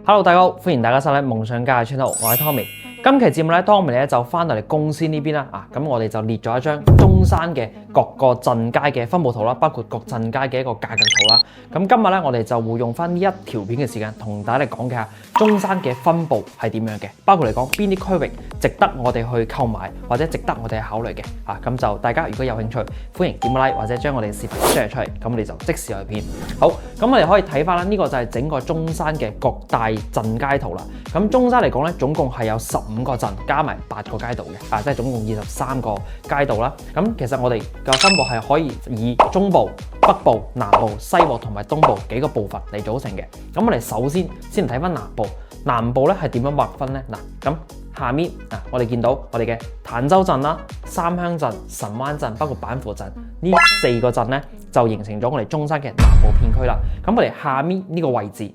Hello，大家好，歡迎大家收睇夢想家嘅 channel，我係 Tommy。今期節目咧，Tommy 咧就翻到嚟公司呢邊啦。咁我哋就列咗一張中山嘅各個鎮街嘅分佈圖啦，包括各鎮街嘅一個價格圖啦。咁今日咧，我哋就會用翻呢一條片嘅時間，同大家嚟講下中山嘅分佈係點樣嘅，包括嚟講邊啲區域值得我哋去購買，或者值得我哋考慮嘅。咁就大家如果有興趣，歡迎點個 like 或者將我哋嘅視頻 share 出嚟，咁我哋就即時去片。好，咁我哋可以睇翻啦，呢個就係整個中山嘅各大鎮街圖啦。咁中山嚟講咧，總共係有15個鎮，加埋8個街道嘅，即係總共23個街道啦。咁其實我哋嘅分佈係可以以中部、北部、南部、西部同埋東部幾個部分嚟組成嘅。咁我哋首先睇翻南部，南部咧係點樣劃分咧？咁下面我哋見到我哋嘅坦洲鎮啦、三鄉鎮、神灣鎮，包括板湖鎮呢4個鎮咧，就形成咗我哋中山嘅南部片區啦。咁我哋下面呢個位置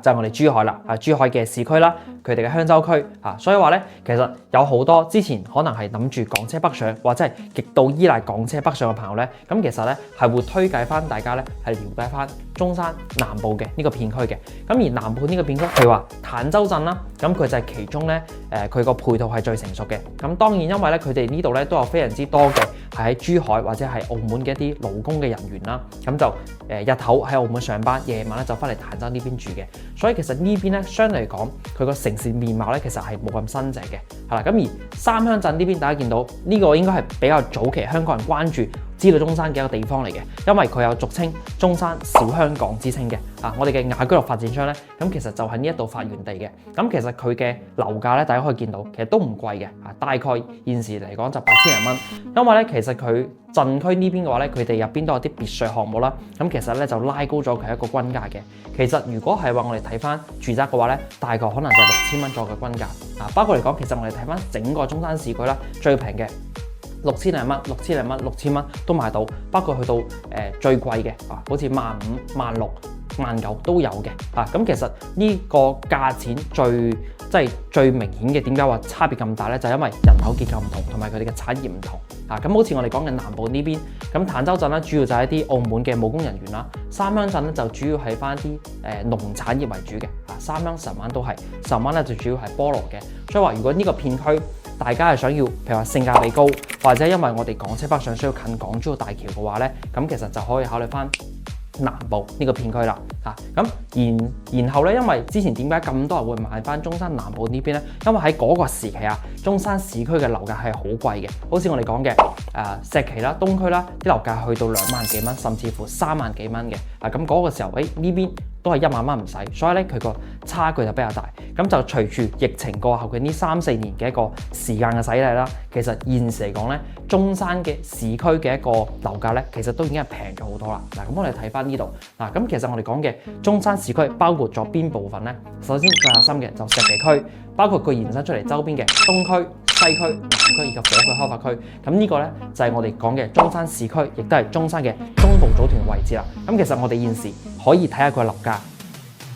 就係我哋珠海啦，珠海嘅市區啦，佢哋嘅香洲區所以話咧，其實有好多之前可能係諗住港車北上，或者係極度依賴港車北上嘅朋友咧，咁其實咧係會推介翻大家咧係了解翻中山南部嘅呢個片區嘅。咁而南部呢個片區，譬如話坦洲鎮啦，咁佢就係其中咧佢個配套係最成熟嘅。咁當然因為咧佢哋呢度咧都有非常之多嘅係喺珠海或者係澳門嘅一啲勞工嘅人員啦，咁就日頭喺澳門上班，夜晚咧就翻嚟坦洲呢邊住嘅。所以其實呢邊咧相對嚟講，佢個城市面貌咧其實係冇咁新淨嘅，係啦。咁而三鄉鎮呢邊大家見到呢個應該係比較早期香港人關注知道中山嘅一個地方嚟嘅，因為佢有俗稱中山小香港之稱嘅。我哋嘅雅居樂發展商咧，咁其實就喺呢一度發源地嘅。咁其實佢嘅樓價咧，大家可以見到其實都唔貴嘅，大概現時嚟講就8000零蚊。因為咧其實佢鎮區呢邊嘅話咧，佢哋入邊都有啲別墅項目啦。咁其實咧就拉高咗佢一個均價嘅。其實如果係話我哋睇翻住宅嘅話咧，大概可能就6000蚊左右嘅均價。包括嚟講，其實我哋睇翻整個中山市區啦，最平嘅6000零蚊、6000蚊都買到，包括去到最貴嘅好似15000、16000、19000都有嘅。咁其實呢個價錢最明顯嘅，點解話差別咁大咧？就係因為人口結構唔同，同埋佢哋嘅產業唔同。咁好似我哋講嘅南部呢邊，咁坦洲鎮咧主要就係一啲澳門嘅務工人員啦，三鄉鎮咧就主要係翻啲農產業為主嘅。三鄉神灣都係，神灣咧就主要係菠蘿嘅。所以話如果呢個片區大家係想要，譬如話性價比高，或者因為我哋港車北上需要近港珠澳大橋嘅話咧，咁其實就可以考慮翻南部呢個片區啦。然後咧，因為之前點解咁多人會買翻中山南部呢邊咧？因為喺嗰個時期中山市區嘅樓價係好貴嘅，好似我哋講嘅石岐啦、東區啦，啲樓價去到2萬幾蚊，甚至乎3萬幾蚊嘅。咁嗰個時候，呢邊都係1萬蚊唔使，所以咧佢個差距就比較大。咁就隨住疫情過後嘅呢3-4年嘅一個時間嘅洗禮啦，其實現時嚟講咧，中山嘅市區嘅一個樓價咧，其實都已經係平咗好多啦。咁我哋睇翻呢度咁其實我哋講嘅中山市區包括咗邊部分咧？首先最核心嘅就石岐區，包括佢延伸出嚟周邊嘅東區、西區、南區以及火炬開發區。咁呢個咧就係我哋講嘅中山市區，亦都係中山嘅中部組團位置啦。咁其實我哋現時可以睇下佢嘅樓價。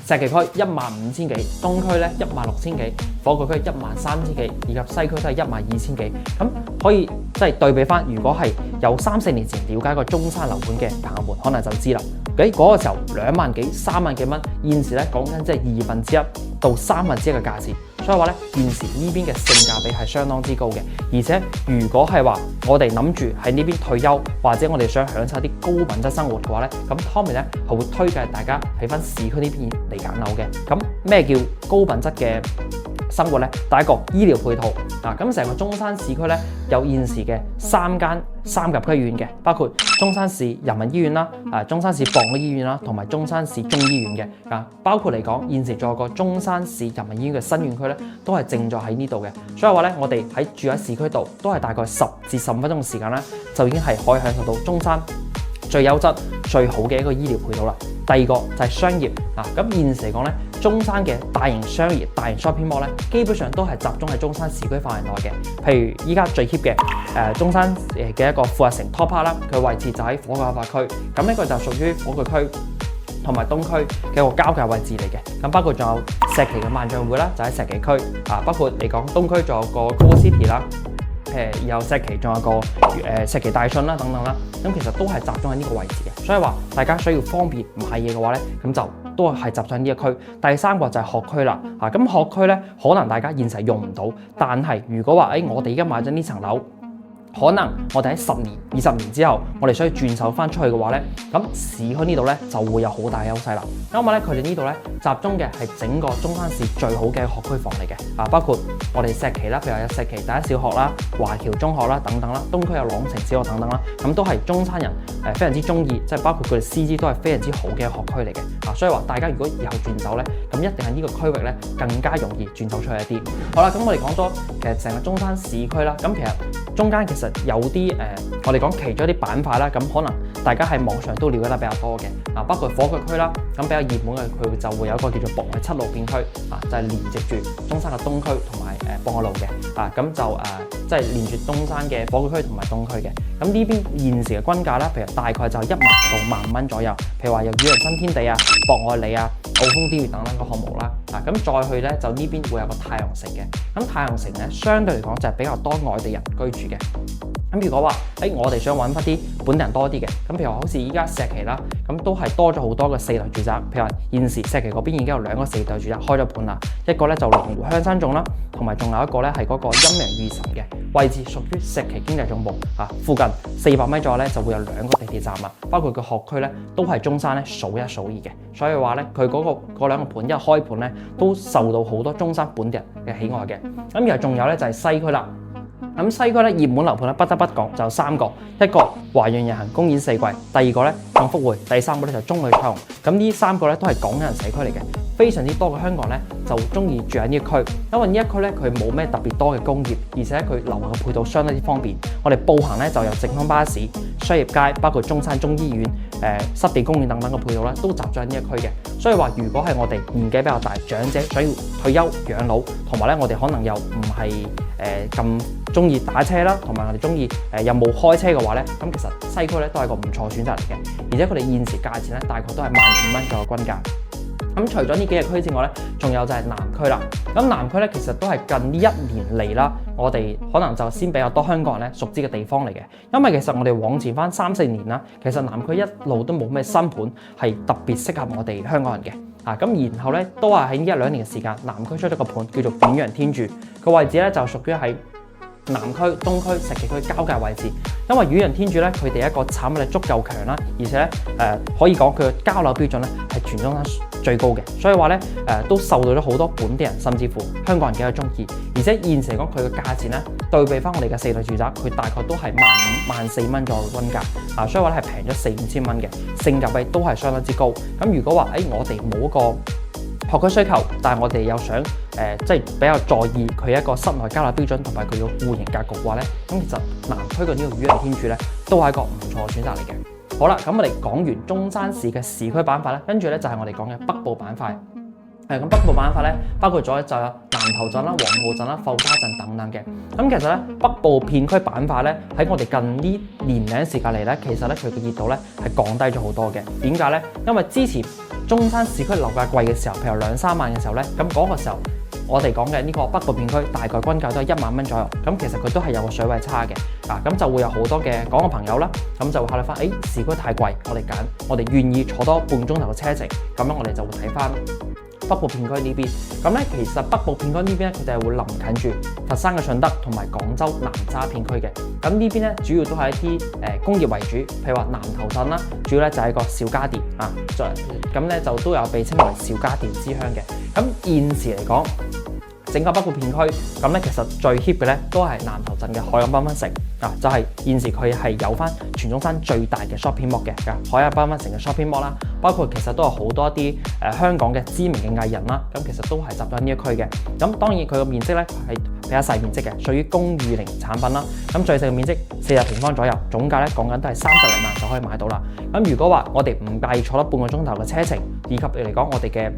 石岐區15000幾，東區咧16000幾，火炬區13000幾，以及西區都係12000幾。咁可以對比翻，如果係有3-4年前了解過中山樓盤嘅朋友們，可能就知啦。嗰個時候2萬幾、3萬幾蚊，現時咧講緊即係1/2到1/3嘅價錢。所以話咧，現時呢邊嘅性價比係相當之高嘅。而且如果係話我哋諗住喺呢邊退休，或者我哋想享受啲高品質生活嘅話咧，咁 Tommy 咧係會推介大家喺翻市區呢邊嚟揀樓嘅。咁咩叫高品質嘅生活咧？第一個醫療配套咁成個中山市區咧有現時嘅3間三甲區醫院嘅，包括中山市人民醫院啦、中山市博愛醫院啦，同埋中山市中醫院嘅。包括嚟講，現時仲有個中山市人民醫院嘅新院區咧，都係正在喺呢度嘅。所以話咧，我哋喺住喺市區度，都係大概10至15分鐘嘅時間咧，就已經係可以享受到中山最優質、最好嘅一個醫療配套啦。第二個就係商業咁現時嚟講咧，中山嘅大型商業、大型 shopping mall 咧，基本上都係集中喺中山市區範圍內嘅。譬如依家最 hit 嘅中山嘅一個富逸城 Top Park 啦，佢位置就喺火炬開發區。咁呢個就屬於火炬區同埋東區嘅一個交界位置嚟嘅。咁包括仲有石岐嘅萬象匯啦，就喺石岐區包括嚟講東區仲有個 Coco City 啦。有石岐，仲有個石岐大信啦等等啦，咁其實都係集中喺呢個位置嘅。所以話大家需要方便買嘢嘅話咧，咁就都係集中喺呢一區。第三個就係學區啦，咁學區咧可能大家現時用唔到，但係如果話我哋而家買咗呢層樓，可能我哋喺10年、20年之後，我哋需要轉手翻出去嘅話咧，咁市區呢度咧就會有好大優勢啦。因為咧佢哋呢度咧集中嘅係整個中山市最好嘅學區房嚟嘅，包括我哋石岐啦，譬如話有石岐第一小學啦、華僑中學啦等等啦，東區有朗城小學等等啦，咁都係中山人非常之中意，即係包括佢哋師資都係非常之好嘅學區嚟嘅，所以話大家如果以後轉手咧，咁一定係呢個區域咧更加容易轉手出去一啲。好啦，咁我哋講咗其實成個中山市區啦，咁其實中間其實有啲我哋講其中一啲板塊啦，咁可能大家喺網上都了解得比較多嘅，包括火炬區啦，咁比較熱門嘅佢就會有一個叫做博愛7路片區，就係連接住中山嘅東區同埋博愛路嘅，咁就即係連住中山嘅火炬區同埋東區嘅。咁呢邊現時嘅均價啦，譬如大概就1萬到15000蚊左右，譬如話有宇陽新天地啊、博愛里啊、澳豐 D 等等個項目啦，咁再去咧就呢邊會有個太陽城嘅，咁太陽城咧相對嚟講就係比較多外地人居住嘅。咁如果話我哋想揾翻啲本地人多啲嘅，咁譬如話好似依家石岐啦，咁都係多咗好多嘅4類住宅。譬如話現時石岐嗰邊已經有2個4類住宅開咗盤啦，一個咧就龍湖香山頌啦，同埋仲有一個咧係嗰個陰陽遇神嘅位置，屬於石岐經濟總部附近400米左右咧就會有2個地鐵站啊，包括個學區咧都係中山咧數一數二嘅，所以話咧佢嗰2個盤一開盤咧都受到好多中山本地人嘅喜愛嘅。咁然後仲有咧就係西區啦。咁西區咧熱門樓盤咧不得不講就3個，一個華潤人行公園4季，第二個咧幸福匯，第三個咧就中旅彩虹。咁呢3個咧都係港人社區嚟嘅，非常之多嘅香港人咧就中意住喺呢一區，因為呢一區咧佢冇咩特別多嘅工業，而且佢樓下嘅配套相當之方便。我哋步行咧就有直通巴士、商業街，包括中山中醫院、濕地公園等等嘅配套咧都集中喺呢一區嘅。所以話如果係我哋年紀比較大長者想要退休養老，同埋咧我哋可能又唔係咁中意打車啦，同埋我哋中意又冇開車嘅話咧，咁其實西區咧都係個唔錯選擇嚟嘅，而且佢哋現時價錢咧大概都係15000蚊左右均價。咁除咗呢幾個區之外咧，仲有就係南區啦。咁南區咧其實都係近呢1年嚟啦，我哋可能就先比較多香港人咧熟知嘅地方嚟嘅。因為其實我哋往前翻3、4年啦，其實南區一路都冇咩新盤係特別適合我哋香港人嘅。咁然後咧都係喺呢1、2年嘅時間，南區出咗個盤叫做遠洋天柱，個位置咧就屬於喺南區、東區、石岐區交界位置。因為遠洋天柱咧，佢哋一個產品力足夠強啦，而且可以講佢嘅交樓標準咧係全中山最高嘅，所以話咧都受到咗好多本地人甚至乎香港人嘅中意。而且現時嚟講佢嘅價錢咧對比翻我哋嘅4類住宅，佢大概都係15000蚊左右嘅均價，所以話咧係平咗4、5000蚊嘅，性價比都係相當之高。咁如果話我哋冇一個學區需求，但係我哋又想即係比較在意佢一個室內交樓標準同埋佢個戶型格局嘅話咧，咁其實南區嘅呢個遠洋天柱咧都係一個唔錯嘅選擇嚟嘅。好啦，咁我哋講完中山市嘅市區板塊咧，跟住咧就係我哋講嘅北部板塊。咁北部板塊咧，包括咗就有南頭鎮啦、黃埔鎮啦、folke家鎮等等嘅。咁其實咧，北部片區板塊咧，喺我哋近呢年零時間嚟咧，其實咧佢嘅熱度咧係降低咗好多嘅。點解咧？因為之前中山市區樓價貴嘅時候，譬如2、3萬嘅時候咧，咁嗰個時候我哋講嘅呢個北部片區大概均價都係1萬蚊左右。咁其實佢都係有個水位差嘅。咁就會有好多嘅港澳朋友啦，咁就會考慮翻，市區太貴，我哋願意坐多半鐘頭嘅車程，咁樣我哋就會睇翻北部片區呢邊。咁咧其實北部片區呢邊咧，佢哋係會臨近住佛山嘅順德同埋廣州南沙片區嘅。咁呢邊咧主要都係一啲工業為主，譬如話南頭鎮啦，主要咧就係一個小家電啊，咁咧就都有被稱為小家電之鄉嘅。咁現時嚟講，整個北部片區咁咧，其實最 hit 嘅咧都係南頭鎮嘅海岸繽紛城就係現時佢係有翻全中山最大嘅 shopping mall 嘅海岸繽紛城嘅 shopping mall 啦，包括其實都有好多一啲香港嘅知名嘅藝人啦，咁其實都係集中喺呢一區嘅。咁當然佢個面積咧係比較細面積嘅，屬於公寓型產品啦。咁最細嘅面積40平方左右，總價咧講緊都係30零萬就可以買到啦。咁如果話我哋唔介意坐得半個鐘頭嘅車程，以及嚟講我哋嘅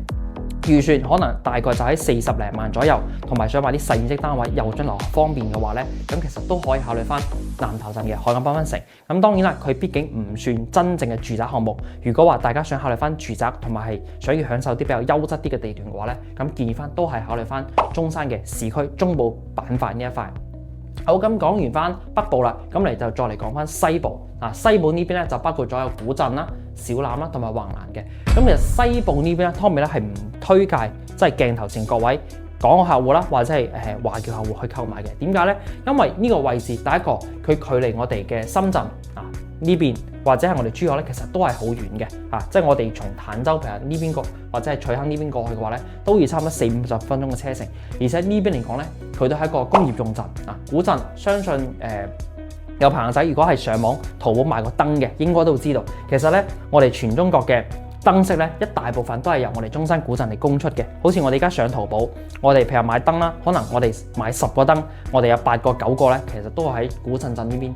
預算可能大概就喺40零萬左右，同埋想買啲細面積單位又將留學方便嘅話咧，咁其實都可以考慮翻南頭鎮嘅海岸繽紛城。咁當然啦，佢畢竟唔算真正嘅住宅項目。如果話大家想考慮翻住宅同埋係想要享受啲比較優質啲嘅地段嘅話咧，咁建議翻都係考慮翻中山嘅市區中部板塊呢一塊。好，咁講完翻北部啦，咁嚟就再嚟講翻西部。西部呢邊咧就包括咗有古鎮啦、小欖啦同埋橫欄嘅。咁其實西部呢邊咧，Tommy 咧係唔推介即係鏡頭前各位港澳客戶啦，或者係華僑客戶去購買嘅。點解咧？因為呢個位置第一個佢距離我哋嘅深圳呢邊或者係我哋珠海咧，其實都係好遠嘅即係我哋從坦洲譬如呢邊過或者係翠亨呢邊過去嘅話咧，都要差唔多40-50分鐘嘅車程。而且呢邊嚟講咧，佢都係一個工業重鎮古鎮，相信有朋友仔如果係上網淘寶買過燈嘅，應該都會知道，其實咧我哋全中國嘅燈飾咧一大部分都係由我哋中山古鎮嚟供出嘅。好似我哋而家上淘寶，我哋譬如買燈啦，可能我哋買10個燈，我哋有8個9個咧，其實都係喺古鎮呢邊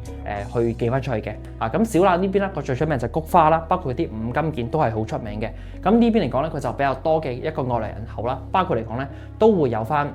去寄翻出去嘅。咁小欖呢邊咧個最出名就係菊花啦，包括啲五金件都係好出名嘅。咁呢邊嚟講咧，佢就比較多嘅一個外來人口啦，包括嚟講咧都會有翻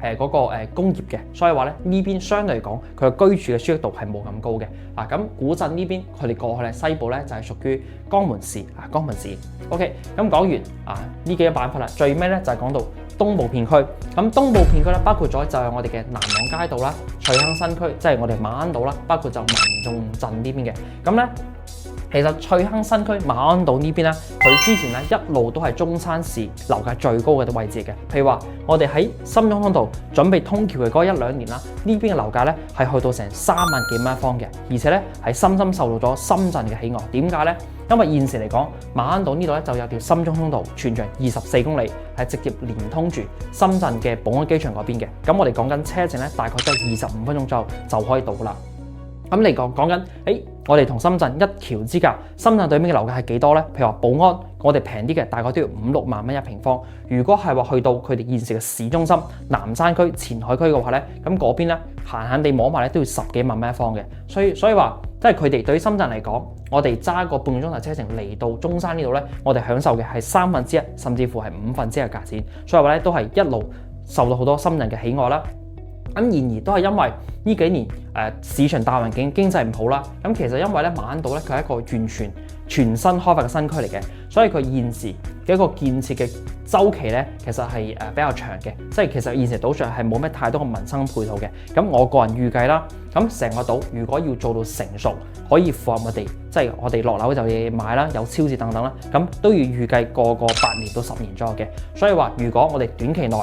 嗰個工業嘅，所以話咧呢邊相對嚟講佢嘅居住嘅舒適度係冇咁高嘅。咁古鎮呢邊佢哋過去咧西部咧就係屬於江門市江門市。OK， 咁講完呢幾個板塊啦，最尾咧就係講到東部片區。咁東部片區咧包括咗就係我哋嘅南朗街道啦、翠亨新區，即係我哋馬鞍島啦，包括就民眾鎮呢邊嘅。咁咧其實翠亨新區馬鞍島呢邊咧，佢之前咧一路都係中山市樓價最高嘅位置嘅。譬如話，我哋喺深中通道準備通橋嘅嗰1-2年啦，呢邊嘅樓價咧係去到成3萬幾蚊一方嘅，而且咧係深深受到咗深圳嘅喜愛。點解咧？因為現時嚟講，馬鞍島呢度咧就有條深中通道，全長24公里，係直接連通住深圳嘅寶安機場嗰邊嘅。咁我哋講緊車程咧，大概都係25分鐘左右就可以到啦。咁嚟講緊，我哋同深圳一橋之隔，深圳對面嘅樓價係幾多咧？譬如話寶安，我哋平啲嘅大概都要5-6萬蚊一平方。如果係話去到佢哋現時嘅市中心南山區、前海區嘅話咧，咁嗰邊咧閒閒地摸埋咧都要10幾萬蚊一方嘅。所以話，即係佢哋對於深圳嚟講，我哋揸個半個鐘頭車程嚟到中山呢度咧，我哋享受嘅係1/3，甚至乎係1/5嘅價錢。所以話咧，都係一路受到好多深圳嘅喜愛啦。咁然而都係因為呢幾年市場大環境經濟唔好啦，咁其實因為咧馬鞍島咧佢係一個完全全新開發嘅新區嚟嘅，所以佢現時嘅一個建設嘅周期咧其實係比較長嘅，即係其實現時島上係冇咩太多嘅民生配套嘅。咁我個人預計啦，咁成個島如果要做到成熟，可以符合我哋即係我哋落樓就嘢買啦，有超市等等啦，咁都要預計個8年到10年左右嘅。所以話如果我哋短期內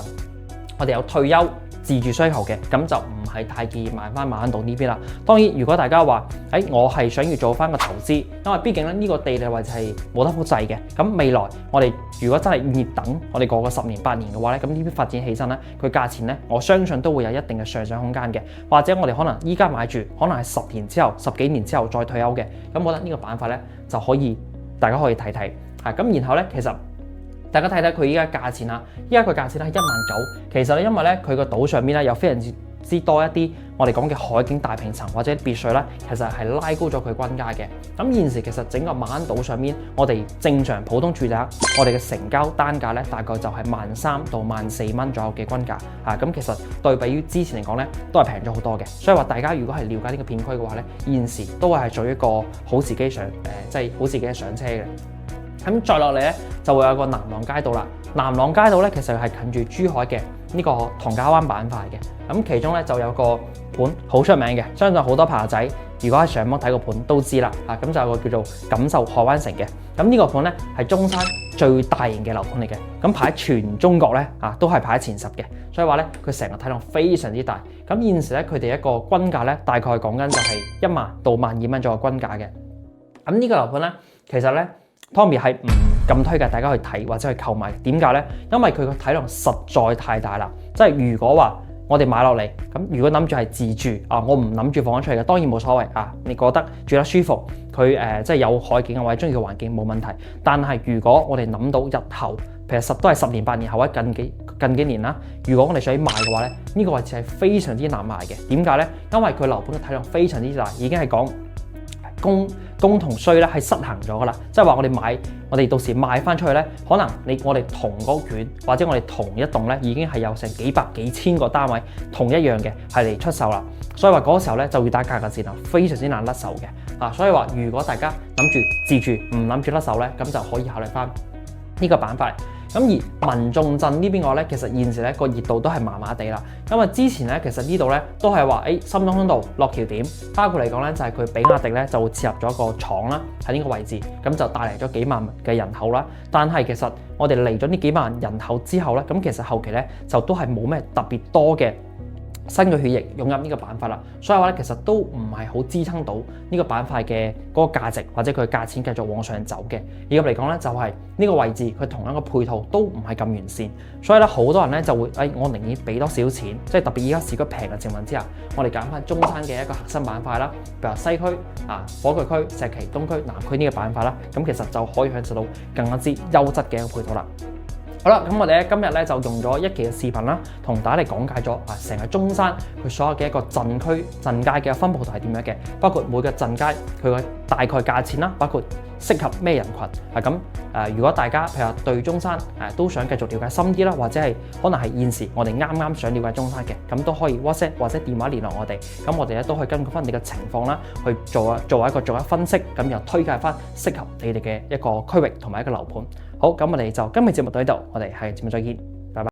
我哋有退休自住需求嘅，咁就唔係太建議買翻馬鞍島呢邊啦。當然，如果大家話，我係想要做翻個投資，因為畢竟咧呢個地理位置係冇得複製嘅。咁未來我哋如果真係願意等我哋過個10年8年嘅話咧，咁呢邊發展起身咧，佢價錢咧，我相信都會有一定嘅上漲空間嘅。或者我哋可能依家買住，可能係10年之後、10幾年之後再退休嘅。咁我覺得呢個板塊咧就可以，大家可以睇睇。咁然後咧，其實大家睇睇佢依家價錢啦，依家佢價錢咧係19000。其實咧，因為咧佢個島上面咧有非常之多一啲我哋講嘅海景大平層或者別墅咧，其實係拉高咗佢均價嘅。咁現時其實整個馬鞍島上面，我哋正常普通住宅，我哋嘅成交單價咧大概就係13000到14000蚊左右嘅均價。咁其實對比於之前嚟講咧，都係平咗好多嘅。所以話大家如果係了解呢個片區嘅話咧，現時都係做一個好時機上即係好時機上車嘅。咁再落嚟咧，就會有個南朗街道啦。南朗街道咧，其實係近住珠海嘅呢個唐家灣板塊嘅。咁其中咧就有個盤好出名嘅，相信好多朋友仔如果喺上網睇個盤都知啦。咁就有個叫做錦繡海灣城嘅。咁呢個盤咧係中山最大型嘅樓盤嚟嘅。咁排喺全中國咧都係排喺前10嘅。所以話咧，佢成個體量非常之大。咁現時咧，佢哋一個均價咧大概講緊就係1萬到12000蚊左右均價嘅。咁呢個樓盤咧，其實咧Tommy 係唔咁推介大家去睇或者去購買。點解咧？因為佢個體量實在太大啦。即係如果話我哋買落嚟，咁如果諗住係自住我唔諗住放咗出嚟嘅，當然冇所謂你覺得住得舒服，佢即係有海景嘅或者中意嘅環境冇問題。但係如果我哋諗到日後，譬如都係10年8年後或者近幾年啦，如果我哋想賣嘅話咧，呢個位置係非常之難賣嘅。點解咧？因為佢樓盤嘅體量非常之大，已經係講供同需咧係失衡咗噶啦，即係話我哋到時賣翻出去咧，可能我哋同嗰個卷或者我哋同一棟咧已經係有成幾百幾千個單位同一樣嘅係嚟出售啦，所以話嗰個時候咧就會打價格戰啦，非常之難甩手嘅。所以話如果大家諗住自住唔諗住甩手咧，咁就可以考慮翻呢個板塊。咁而民眾鎮呢邊嘅話咧，其實現時咧個熱度都係麻麻地啦。因為之前咧其實呢度咧都係話深中通道落橋點，包括嚟講咧就係佢比亞迪咧就會設入咗一個廠啦喺呢個位置，咁就帶嚟咗幾萬嘅人口啦。但係其實我哋嚟咗呢幾萬人口之後咧，咁其實後期咧就都係冇咩特別多嘅新嘅血液湧入呢個板塊啦，所以話咧其實都唔係好支撐到呢個板塊嘅嗰個價值或者佢嘅價錢繼續往上走嘅。以及嚟講咧就係呢個位置佢同樣個配套都唔係咁完善，所以咧好多人咧就會我寧願俾多少錢，即係特別而家市區平嘅情況之下，我哋揀翻中山嘅一個核心板塊啦，譬如話西區火炬區、石岐、東區、南區呢個板塊啦，咁其實就可以享受到更加之優質嘅一個配套啦。好啦，咁我哋咧今日咧就用咗一期嘅視頻啦，同大家嚟講解咗成個中山佢所有嘅一個鎮區鎮街嘅分佈圖係點樣嘅，包括每個鎮街佢嘅大概價錢啦，包括適合咩人群咁如果大家譬如話對中山都想繼續了解深啲啦，或者係可能係現時我哋啱想了解中山嘅，咁都可以 WhatsApp 或者電話聯絡我哋，咁我哋咧都可以根據翻你嘅情況啦，去做一分析，咁又推介翻適合你哋嘅一個區域同埋一個樓盤。好，咁我哋就今日節目到呢度，我哋下期節目再見。